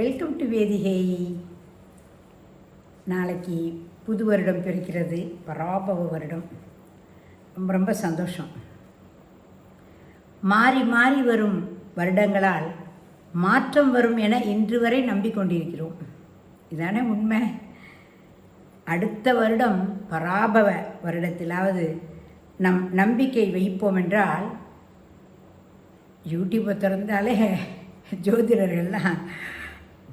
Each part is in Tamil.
Welcome to வேதிகை. நாளைக்கு புது வருடம் பிறக்கிறது, பராபவ வருடம். ரொம்ப ரொம்ப சந்தோஷம். மாறி மாறி வரும் வருடங்களால் மாற்றம் வரும் என இன்று வரை நம்பிக்கொண்டிருக்கிறோம். இதானே உண்மை. அடுத்த வருடம் பராபவ வருடத்திலாவது நம் நம்பிக்கை வைப்போம் என்றால், யூடியூப்பை திறந்தாலே ஜோதிடர்கள்லாம்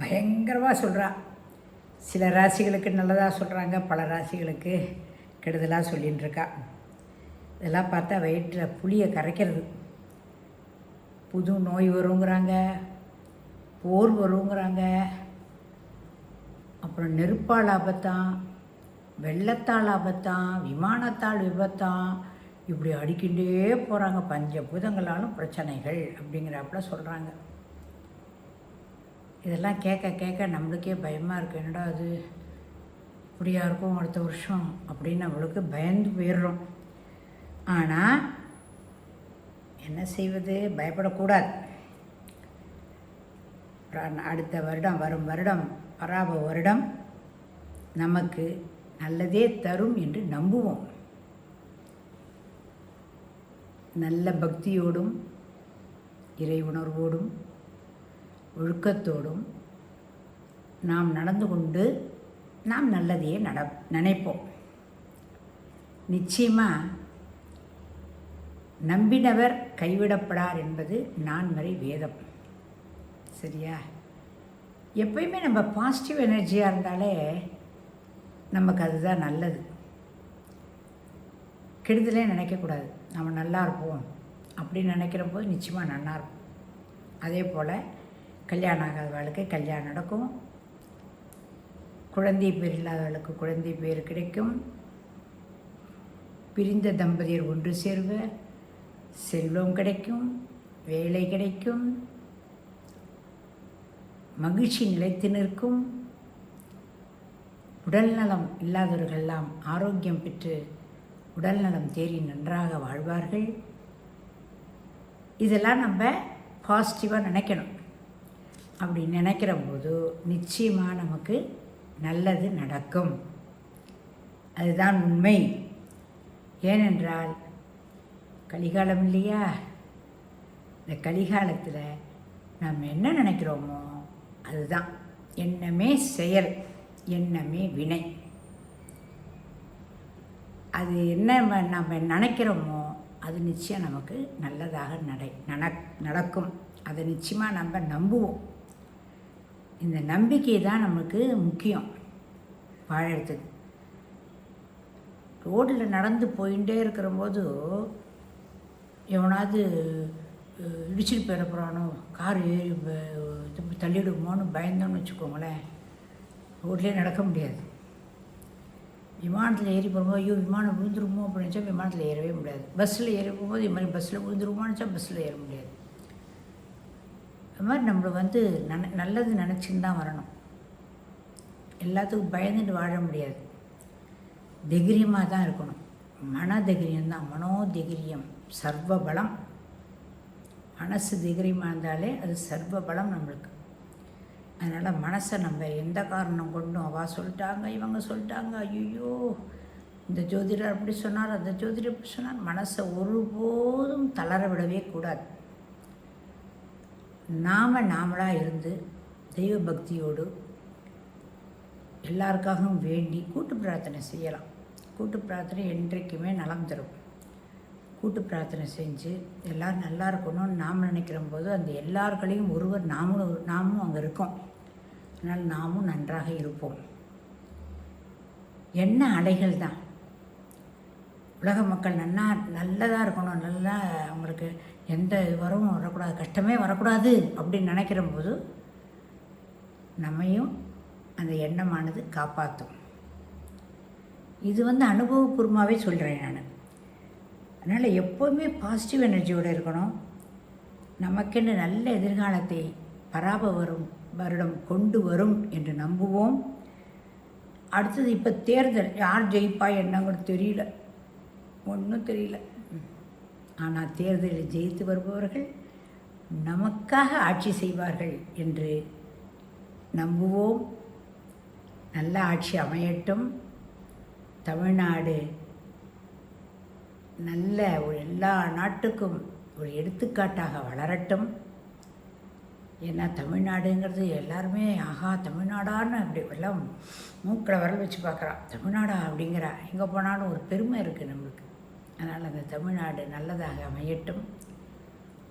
பயங்கரமாக சொல்கிறா. சில ராசிகளுக்கு நல்லதாக சொல்கிறாங்க, பல ராசிகளுக்கு கெடுதலாக சொல்லின்னு இருக்கா. இதெல்லாம் பார்த்தா வயிற்றில் புளியை கரைக்கிறது. புது நோய் வருங்கிறாங்க, போர் வருங்கிறாங்க, அப்புறம் நெருப்பால் ஆபத்தான், வெள்ளத்தால் ஆபத்தான், விமானத்தால் விபத்தான், இப்படி அடிக்கின்றே போகிறாங்க. பஞ்சபூதங்களாலும் பிரச்சனைகள் அப்படிங்கிறாப்புல சொல்கிறாங்க. இதெல்லாம் கேட்க கேட்க நம்மளுக்கே பயமாக இருக்குது. என்னடா அது இப்படியா இருக்கும் அடுத்த வருஷம் அப்படின்னு நம்மளுக்கு பயந்து போயிடுறோம். ஆனால் என்ன செய்வது, பயப்படக்கூடாது. அடுத்த வருடம், வரும் வருடம் பராபவ வருடம் நமக்கு நல்லதே தரும் என்று நம்புவோம். நல்ல பக்தியோடும் இறை உணர்வோடும் ஒழுக்கத்தோடும் நாம் நடந்து கொண்டு நாம் நல்லதையே நினைப்போம். நிச்சயமாக நம்பினவர் கைவிடப்படார் என்பது நான்மறை வேதம். சரியா? எப்பயுமே நம்ம பாசிட்டிவ் எனர்ஜியாக இருந்தாலே நமக்கு அதுதான் நல்லது. கெடுதலே நினைக்கக்கூடாது. நம்ம நல்லா இருப்போம் அப்படின்னு நினைக்கிற போது நிச்சயமாக நல்லா இருக்கும். அதே போல் கல்யாணம் ஆகாதவர்களுக்கு கல்யாணம் நடக்கும், குழந்தை பேர் இல்லாதவர்களுக்கு குழந்தை பேர் கிடைக்கும், பிரிந்த தம்பதியர் ஒன்று சேர்வர், செல்வம் கிடைக்கும், வேலை கிடைக்கும், மகிழ்ச்சி நிலைத்து நிற்கும், உடல்நலம் இல்லாதவர்களெல்லாம் ஆரோக்கியம் பெற்று உடல்நலம் தேறி நன்றாக வாழ்வார்கள். இதெல்லாம் நம்ம பாசிட்டிவாக நினைக்கணும். அப்படி நினைக்கிற போது நிச்சயமாக நமக்கு நல்லது நடக்கும். அதுதான் உண்மை. ஏனென்றால் கலிகாலம் இல்லையா? இந்த கலிகாலத்தில் நாம் என்ன நினைக்கிறோமோ அதுதான். எண்ணமே செயல், எண்ணமே வினை. அது என்ன நம்ம நினைக்கிறோமோ அது நிச்சயம் நமக்கு நல்லதாக நடக்கும். அதை நிச்சயமாக நம்ம நம்புவோம். இந்த நம்பிக்கை தான் நமக்கு முக்கியம் வாழறதுக்கு. ரோட்டில் நடந்து போயிட்டே இருக்கிற போது எவனாவது இடிச்சிட்டு போயிட போகிறானோ, கார் ஏறி தள்ளிவிடுமோன்னு பயந்தோன்னு வச்சுக்கோங்களேன், ரோட்லேயே நடக்க முடியாது. விமானத்தில் ஏறி போகும்போது ஐயோ விமானம் விழுந்துருமோ அப்படின்னு நினச்சா விமானத்தில் ஏறவே முடியாது. பஸ்ஸில் ஏறி போகும்போது இது மாதிரி பஸ்ஸில் விழுந்துருமோன்னு நினச்சா பஸ்ஸில் ஏற முடியாது. அது மாதிரி நம்மளை நல்லது நினச்சின்னு தான் வரணும். எல்லாத்துக்கும் பயந்துட்டு வாழ முடியாது. தைரியமாக தான் இருக்கணும். மனதைரியம்தான், மனோதைரியம் சர்வ பலம். மனசு தைரியமாக இருந்தாலே அது சர்வ பலம் நம்மளுக்கு. அதனால் மனசை நம்ம எந்த காரணம் கொண்டும் அவள் சொல்லிட்டாங்க, இவங்க சொல்லிட்டாங்க, ஐயோ இந்த ஜோதிடர் அப்படி சொன்னார், அந்த ஜோதிடர் அப்படி சொன்னார், மனசை ஒருபோதும் தளர விடவே கூடாது. நாமளாக இருந்து தெய்வ பக்தியோடு எல்லாருக்காகவும் வேண்டி கூட்டு பிரார்த்தனை செய்யலாம். கூட்டு பிரார்த்தனை என்றைக்குமே நலம் தரும். கூட்டு பிரார்த்தனை செஞ்சு எல்லோரும் நல்லா இருக்கணும்னு நாம் நினைக்கிற போது அந்த எல்லார்களையும் ஒருவர் நாமும் அங்கே இருக்கோம். அதனால் நாமும் நன்றாக இருப்போம். என்ன அலைகள் தான். உலக மக்கள் நல்லதாக இருக்கணும், நல்லா அவங்களுக்கு எந்த வரவும் வரக்கூடாது, கஷ்டமே வரக்கூடாது அப்படின்னு நினைக்கிற போது நம்மையும் அந்த எண்ணமானது காப்பாற்றும். இது அனுபவபூர்வமாகவே சொல்கிறேன் நான். அதனால் எப்போதுமே பாசிட்டிவ் எனர்ஜியோடு இருக்கணும். நமக்கென்று நல்ல எதிர்காலத்தை பராபவ வருடம் கொண்டு வரும் என்று நம்புவோம். அடுத்தது இப்போ தேர்தல், யார் ஜெயிப்பா என்னங்கிறது தெரியல, ஒன்றும் தெரியல. ஆனால் தேர்தலில் ஜெயித்து வருபவர்கள் நமக்காக ஆட்சி செய்வார்கள் என்று நம்புவோம். நல்ல ஆட்சி அமையட்டும். தமிழ்நாடு நல்ல ஒரு எல்லா நாட்டுக்கும் ஒரு எடுத்துக்காட்டாக வளரட்டும். ஏன்னா தமிழ்நாடுங்கிறது எல்லாருமே ஆஹா தமிழ்நாடான்னு அப்படி எல்லாம் மூக்கில் விரல் வச்சு பார்க்குறான். தமிழ்நாடா அப்படிங்கிறா. எங்கே போனாலும் ஒரு பெருமை இருக்குது நம்மளுக்கு. அதனால் அந்த தமிழ்நாடு நல்லதாக அமையட்டும்,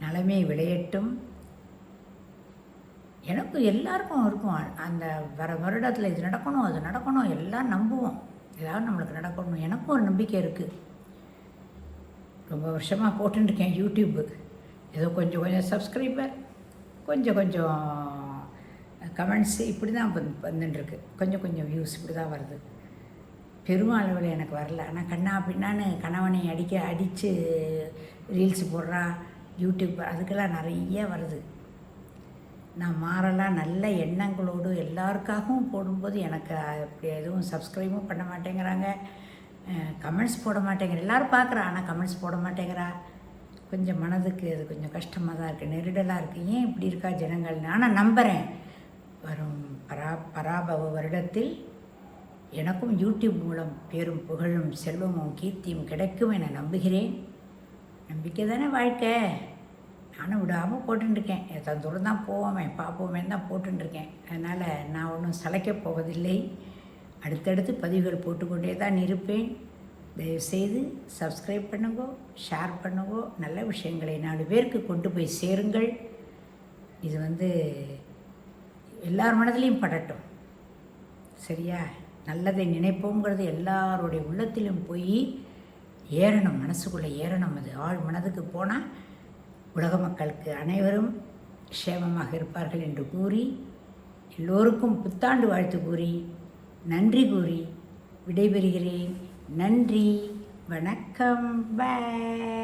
நலமே விளையட்டும். எனக்கும் எல்லாருக்கும் இருக்கும் அந்த வருடத்தில் இது நடக்கணும் அது நடக்கணும் எல்லாம் நம்புவோம். ஏதாவது நம்மளுக்கு நடக்கணும். எனக்கும் ஒரு நம்பிக்கை இருக்குது. ரொம்ப வருஷமாக போட்டுருக்கேன் யூடியூப்பு. ஏதோ கொஞ்சம் கொஞ்சம் சப்ஸ்கிரைபர், கொஞ்சம் கொஞ்சம் கமெண்ட்ஸு இப்படி தான் வந்துட்டுருக்கு. கொஞ்சம் கொஞ்சம் வியூஸ் இப்படி தான் வருது. பெருமளவில் எனக்கு வரல. ஆனால் கண்ணா பின்னான்னு கணவனை அடித்து ரீல்ஸ் போடுறா யூடியூப், அதுக்கெல்லாம் நிறைய வருது. நான் மாறலாம் நல்ல எண்ணங்களோடு எல்லாருக்காகவும் போடும்போது எனக்கு அப்படி எதுவும் சப்ஸ்கிரைபும் பண்ண மாட்டேங்கிறாங்க, கமெண்ட்ஸ் போட மாட்டேங்கிற. எல்லோரும் பார்க்குறா ஆனால் கமெண்ட்ஸ் போட மாட்டேங்கிறா. கொஞ்சம் மனதுக்கு அது கொஞ்சம் கஷ்டமாக தான் இருக்குது, நெருடலாக இருக்குது. ஏன் இப்படி இருக்கா ஜனங்கள்? ஆனால் நம்புகிறேன் வரும் பராபவ வருடத்தில் எனக்கும் யூடியூப் மூலம் பேரும் புகழும் செல்வமும் கீர்த்தியும் கிடைக்கும் என நம்புகிறேன். நம்பிக்கை தானே வாழ்க்கை. நானும் விடாமல் போட்டுருக்கேன். எத்தனை தூரம் தான் பார்ப்போமேன்னு தான் போட்டுருக்கேன். அதனால் நான் ஒன்றும் சளைக்கப் போவதில்லை. அடுத்தடுத்து பதிவுகள் போட்டுக்கொண்டே தான் இருப்பேன். தயவுசெய்து சப்ஸ்கிரைப் பண்ணுங்கோ, ஷேர் பண்ணுங்கோ, நல்ல விஷயங்களை 4 பேருக்கு கொண்டு போய் சேருங்கள். இது எல்லார் மனதிலையும் படட்டும். சரியா? நல்லதை நினைப்போங்கிறது எல்லாருடைய உள்ளத்திலும் போய் ஏறணும், மனசுக்குள்ளே ஏறணும். அது ஆள் மனதுக்கு போனால் உலக மக்களுக்கு அனைவரும் க்ஷேமமாக இருப்பார்கள் என்று கூறி, எல்லோருக்கும் புத்தாண்டு வாழ்த்து கூறி, நன்றி கூறி விடைபெறுகிறேன். நன்றி, வணக்கம், பாய்.